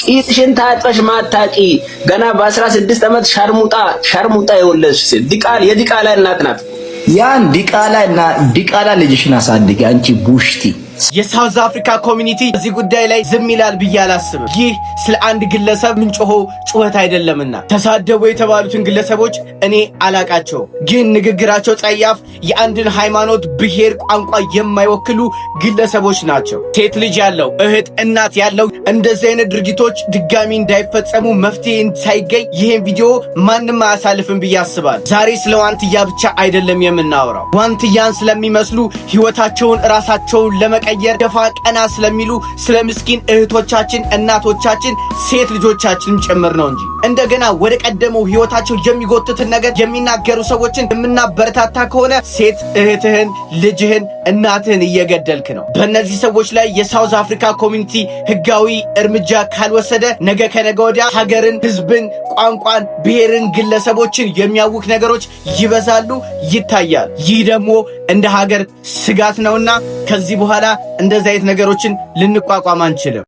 ቂጥሽን ታጥበሽ ማታቂ ገና በ16 ዓመት ሸርሙጣ የወለድሽ የዲቃላ እናት ናት። ያን ዲቃላ ልጅሽን አሳድጊ አንቺ ቡሽቲ። የሳውዝ አፍሪካ ኮሚኒቲ እዚህ ጉዳይ ላይ ዝም ይላል ብዬ አላስብም። ይህ ስለ አንድ ግለሰብ ምንጮሆ ጩኸት አይደለምና ተሳደቡ የተባሉትን ግለሰቦች እኔ አላቃቸው፣ ግን ንግግራቸው ጸያፍ፣ የአንድን ሃይማኖት፣ ብሔር፣ ቋንቋ የማይወክሉ ግለሰቦች ናቸው። ሴት ልጅ ያለው እህት፣ እናት ያለው እንደዚህ አይነት ድርጊቶች ድጋሚ እንዳይፈጸሙ መፍትሄ ሳይገኝ ይህን ቪዲዮ ማንም አያሳልፍም ብዬ አስባለሁ። ዛሬ ስለ ዋንትያ ብቻ አይደለም የምናወራው። ዋንትያን ስለሚመስሉ ህይወታቸውን ራሳቸውን ለመቀየር ደፋ ቀና ስለሚሉ ስለ ምስኪን እህቶቻችን፣ እናቶቻችን፣ ሴት ልጆቻችንም ጭምር ነው እንጂ እንደገና ወደ ቀደመው ህይወታቸው የሚጎትትን ነገር የሚናገሩ ሰዎችን የምናበረታታ ከሆነ ሴት እህትህን፣ ልጅህን፣ እናትህን እየገደልክ ነው። በእነዚህ ሰዎች ላይ የሳውዝ አፍሪካ ኮሚኒቲ ህጋዊ እርምጃ ካልወሰደ ነገ ከነገ ወዲያ ሀገርን፣ ህዝብን፣ ቋንቋን፣ ብሔርን፣ ግለሰቦችን የሚያውክ ነገሮች ይበዛሉ፣ ይታያል። ይህ ደግሞ እንደ ሀገር ስጋት ነውና ከዚህ በኋላ እንደዚህ አይነት ነገሮችን ልንቋቋም አንችልም።